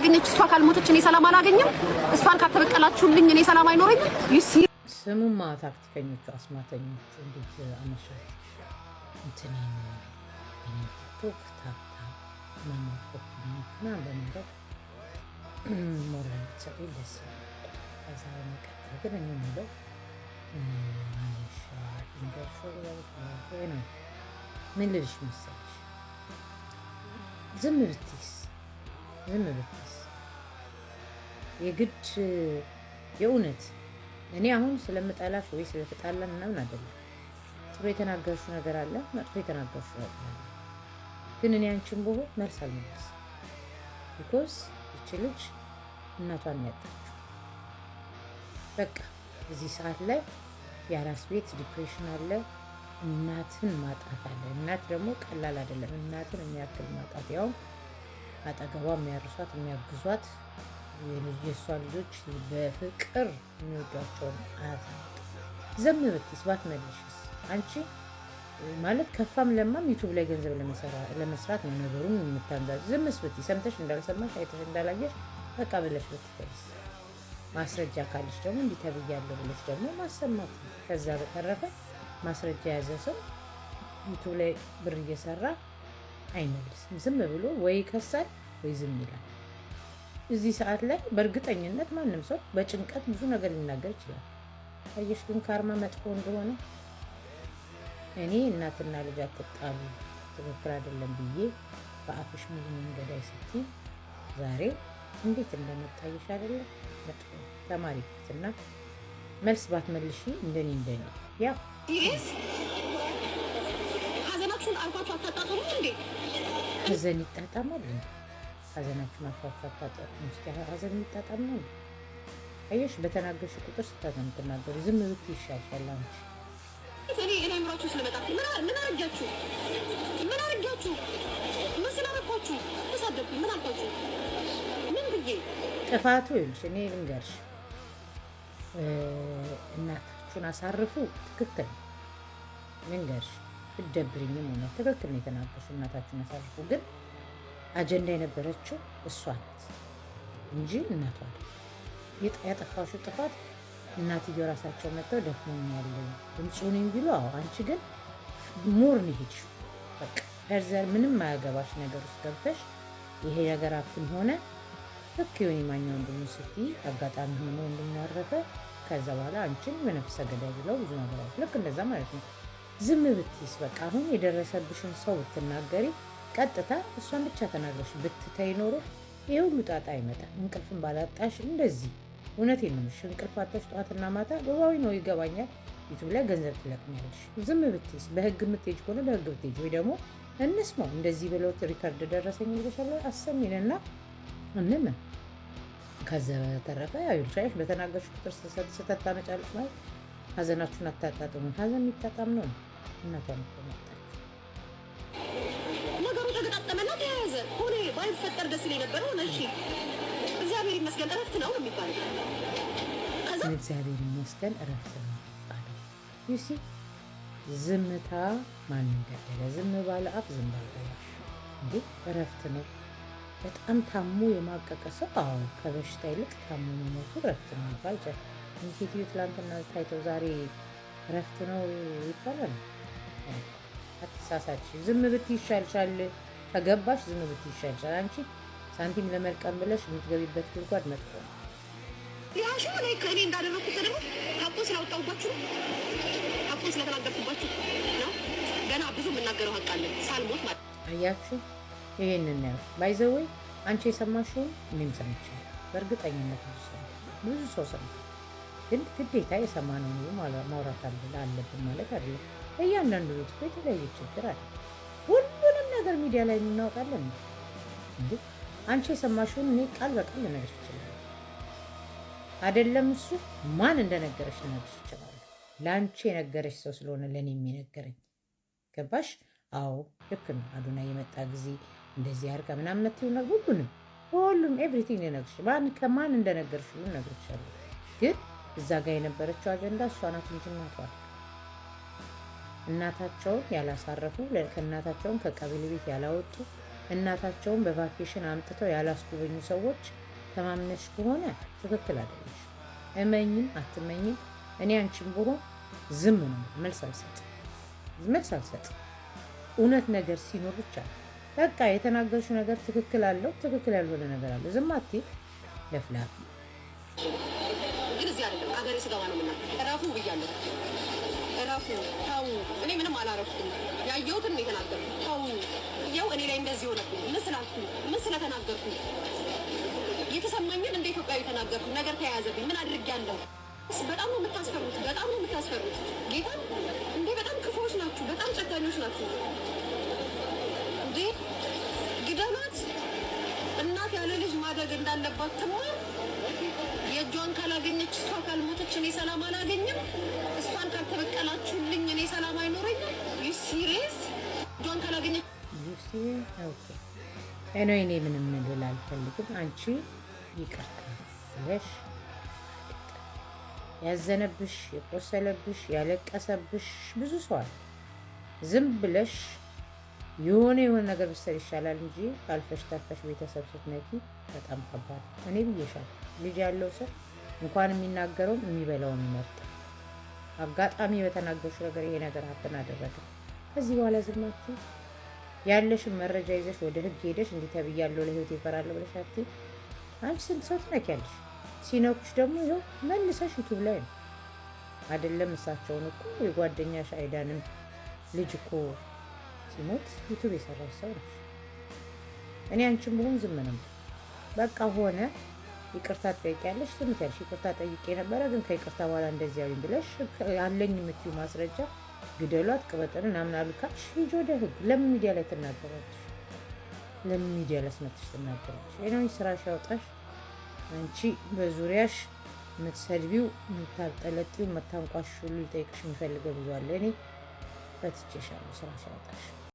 ካላገኘች እሷ ካልሞተች እኔ ሰላም አላገኝም። እሷን ካተበቀላችሁልኝ እኔ ሰላም አይኖረኝም። ስሙማ ታክቲከኞቹ አስማተኞቹ እንዴት አመሻችሁ? እንትን ቲክቶክ ታፕታ ማማኮፕ ምናምን በማድረግ ሞራል ሰጠኝ ደስ ከዛ በመቀጠል ግን እኔ የምለው ምን ልልሽ መሰለሽ፣ ዝም ብትይስ የግድ የእውነት እኔ አሁን ስለምጠላሽ ወይ ስለተጣላን ምናምን አይደለም። ጥሩ የተናገርሽው ነገር አለ፣ መጥፎ የተናገርሽው ነገር አለ። ግን እኔ አንቺን ብሆን መልስ አልመለስም። ቢኮዝ ይቺ ልጅ እናቷን ያጣችው በቃ እዚህ ሰዓት ላይ የአራስ ቤት ዲፕሬሽን አለ፣ እናትን ማጣት አለ። እናት ደግሞ ቀላል አይደለም። እናትን የሚያክል ማጣት ያው አጠገቧ የሚያርሷት የሚያግዟት የእሷ ልጆች በፍቅር የሚወዷቸውን አያት ዝም ብትይስ ባትመልሽስ? አንቺ ማለት ከፋም ለማም ዩቱብ ላይ ገንዘብ ለመስራት ነው ነገሩን የምታንዛዝ። ዝምስ ብትይ ሰምተሽ እንዳልሰማሽ አይተሽ እንዳላየሽ በቃ ብለሽ ብትተይስ? ማስረጃ ካለሽ ደግሞ እንዲህ ተብያለሁ ብለሽ ደግሞ ማሰማት ነው። ከዛ በተረፈ ማስረጃ የያዘ ሰው ዩቱብ ላይ ብር እየሰራ አይመልስም። ዝም ብሎ ወይ ይከሳል ወይ ዝም ይላል። እዚህ ሰዓት ላይ በእርግጠኝነት ማንም ሰው በጭንቀት ብዙ ነገር ሊናገር ይችላል። አየሽ ግን ካርማ መጥፎ እንደሆነ እኔ እናትና ልጅ አትጣሉ ትክክል አይደለም ብዬ በአፍሽ ሙሉ መንገዳይ ስትይ ዛሬ እንዴት እንደመጣይሽ አይደለም መጥፎ ተማሪ እና መልስ ባትመልሺ እንደኔ ያ ሀዘናችሁን አልፋችሁ አታጣጥሩ እንዴ? ሀዘን ይጣጣማል እንዴ? ሀዘናችሁን አልፋችሁ አታጣጥሩ እንዴ? ሀዘን ይጣጣም ነው። አየሽ በተናገርሽ ቁጥር ስታዘን ትናገሩ ዝም ብትይ ይሻልሻል። አንቺ እኔ ምራችሁ ስለመጣችሁ ምን አረጋችሁ? ምን ስላረኳችሁ? ተሳደብኩ? ምን አልኳችሁ? ምን ብዬ ጥፋቱ ይልሽ እኔ ልንገርሽ፣ እናታችሁን አሳርፉ። ትክክል ልንገርሽ፣ ብትደብሪኝም ሆነ ትክክል ነው የተናገርሽው። እናታችሁን አሳርፉ። ግን አጀንዳ የነበረችው እሷ ናት እንጂ እናቷ ያጠፋሽው ጥፋት እናትየው ራሳቸው መጥተው ደክሞኛል ድምፁንም ቢሉ አንቺ ግን ሞር ነው ሄድሽው። በቃ ፈርዘር ምንም ማያገባሽ ነገር ውስጥ ገብተሽ ይሄ ነገር አፍን ሆነ ልክ የሆነ ማኛው እንደምን ስትይ አጋጣሚ ሆኖ እንደሚያረፈ ከዛ በኋላ አንቺን በነፍሰ ገዳይ ብለው ብዙ ነገር አለ። ልክ እንደዛ ማለት ነው። ዝም ብትይስ በቃ አሁን የደረሰብሽን ሰው ብትናገሪ ቀጥታ እሷን ብቻ ተናግረሽ ብትተይ ኖሮ ይሄ ሁሉ ጣጣ አይመጣም። እንቅልፍን ባላጣሽ እንደዚህ እውነቴን ነው። እንቅልፍ አጣሽ ጠዋትና ማታ ገባዊ ነው ይገባኛል። ዩቲዩብ ላይ ገንዘብ ትለቅሚያለሽ። ዝም ብትይስ በህግ የምትሄጂ ከሆነ በህግ ብትሄጂ ወይ ደግሞ እንስማው እንደዚህ ብለው ሪከርድ ደረሰኝ ይልሻል አሰሚንና እንነ ከዛ በተረፈ ይልሻሽ በተናገርሽ ቁጥር ስተታ መጫለሽ ማለት ሀዘናችሁን አታጣጥሙ። ሀዘን የሚጣጣም ነው። እናቷን ተመጣጣች ነገሩ ተገጣጠመና ተያያዘ ሆነ። ባይፈጠር ደስ ይለኝ ነበር። ሆነ እሺ እግዚአብሔር ይመስገን እረፍት ነው የሚባለው። ከዛ እግዚአብሔር ይመስገን እረፍት ነው የሚባለው። ዩሲ ዝምታ ማንን ገደለ? ዝም ባለ አፍ ዝም ባለ እንዴ እረፍት ነው። በጣም ታሞ የማቀቀ ሰው ከበሽታ ይልቅ ታሞ መሞቱ እረፍት ነው ይባላል። እንግዲህ ትላንትና ታይተው ዛሬ እረፍት ነው ይባላል። አትሳሳች። ዝም ብትይ ይሻልሻል። ከገባሽ ዝም ብትይ ይሻልሻል። አንቺ ሳንቲም ለመልቀም ብለሽ የምትገቢበት ጉድጓድ መጥፎ ነው። ያሹ ላይ ከእኔ እንዳደረኩት ደግሞ ሀቁ ስላወጣሁባችሁ ሀቁ ስለተናገርኩባችሁ ነው። ገና ብዙ የምናገረው ሀቅ አለ ሳልሞት ማለት አያችሁ። ይሄንን ነው ባይዘወይ አንቺ የሰማሽውን እኔም ሰምቻለሁ። በእርግጠኝነት ብዙ ሰው ሰምቷል። ግን ግዴታ የሰማነውን ማውራት አለብን ማለት አይደለም። እያንዳንዱ ቤት እኮ የተለያየ ችግር አለ። ሁሉንም ነገር ሚዲያ ላይ እናወጣለን እንዴ? አንቺ የሰማሽውን እኔ ቃል በቃል ልነግርሽ እችላለሁ። አይደለም እሱ ማን እንደነገረሽ ልነግርሽ እችላለሁ። ለአንቺ የነገረሽ ሰው ስለሆነ ለእኔ የሚነገረኝ ገባሽ? አዎ ልክ ነው። አዶናይ የመጣ ጊዜ እንደዚህ አድርጋ ምናምን የምትይው ነገር ሁሉም ኤቭሪቲንግ ልነግርሽ ከማን እንደነገርሽ ሁሉ እነግርሻለሁ። ግን እዛ ጋር የነበረችው አጀንዳ እሷ ናት እንጂ እናታቸውን ያላሳረፉ ከእናታቸውን ከቀበሌ ቤት ያላወጡ እናታቸውን በቫኬሽን አምጥተው ያላስጎበኙ ሰዎች ተማምነሽ ከሆነ ትክክል አይደለሽ። እመኝም አትመኝም እኔ አንቺን ብሆን ዝም ነው፣ መልስ አልሰጥም። እውነት ነገር ሲኖር ብቻ በቃ የተናገርሽው ነገር ትክክል አለው፣ ትክክል ያልሆነ ነገር አለው። ዝም አትይ ለፍላፊ። ግን እዚህ አይደለም አገሬ ስገባ ነው የምናገር። እረፉ ብያለሁ፣ እረፉ፣ ተው። እኔ ምንም አላረፍኩም፣ ያየሁትን ነው የተናገርኩት። ተው፣ ያው እኔ ላይ እንደዚህ ሆነብኝ። ምን ስላልኩ፣ ምን ስለተናገርኩ፣ የተሰማኝን እንደ ኢትዮጵያዊ ተናገርኩ። ነገር ተያያዘብኝ። ምን አድርጌያለሁ? በጣም ነው የምታስፈሩት፣ በጣም ነው የምታስፈሩት። ጌታ እንዴ በጣም ክፉዎች ናችሁ፣ በጣም ጨካኞች ናችሁ። እንዴ ግደሏት። እናት ያለ ልጅ ማደግ እንዳለባት ትማር። የእጇን ካላገኘች እሷ ካልሞተች እኔ ሰላም አላገኝም። እሷን ካልተበቀላችሁልኝ እኔ ሰላም አይኖረኝም። ሲሪየስ እጇን ካላገኘች እኔ ምንም ልል አልፈልግም። አንቺ ይቅርታ ብለሽ ያዘነብሽ፣ የቆሰለብሽ፣ ያለቀሰብሽ ብዙ ሰው አለ። ዝም ብለሽ የሆነ ነገር ብትሰሪ ይሻላል እንጂ አልፈሽ ተርፈሽ ቤተሰብ ስትነኪ በጣም ከባድ። እኔ ብዬሻለሁ፣ ልጅ ያለው ሰው እንኳን የሚናገረውን የሚበላውን ይመርጣል። አጋጣሚ በተናገርሽ ነገር ይሄ ነገር ሀብትን አደረገ። ከዚህ በኋላ ዝማችሁ ያለሽን መረጃ ይዘሽ ወደ ህግ ሄደሽ እንዲህ ተብያለሁ ለህይወት ይፈራለሁ ብለሽ አትይ። አንቺ ስንት ሰው ትነኪያለሽ? ሲነኩሽ ደግሞ ይኸው መልሰሽ ዩቱብ ላይ ነው አይደለም። እሳቸውን እኮ የጓደኛሽ አይዳንም ልጅ እኮ ሲሞት ዩቱብ የሰራሽ ሰው ነሽ። እኔ አንቺን ብሆን ዝም ነው በቃ ሆነ። ይቅርታ ትጠይቂያለሽ፣ ዝም ትያለሽ። ይቅርታ ጠይቄ ነበረ ግን ከይቅርታ በኋላ እንደዚህ ያሉኝ ብለሽ አለኝ የምትይው ማስረጃ ግደሏት፣ ቅበጥን ምናምን አሉ ካልሽ ሂጂ ወደ ህግ። ለምን ሚዲያ ላይ ትናገራለሽ? ለምን ሚዲያ ላይ አስመጥተሽ ትናገራለሽ? ይሄን ስራሽ ያውጣሽ። አንቺ በዙሪያሽ የምትሰድቢው፣ የምታጠለጢው፣ የምታንቋሽሹ ሊጠይቅሽ የሚፈልገው ብዙ አለ። እኔ ፈትቼሻለሁ፣ ስራሽ ያውጣሽ።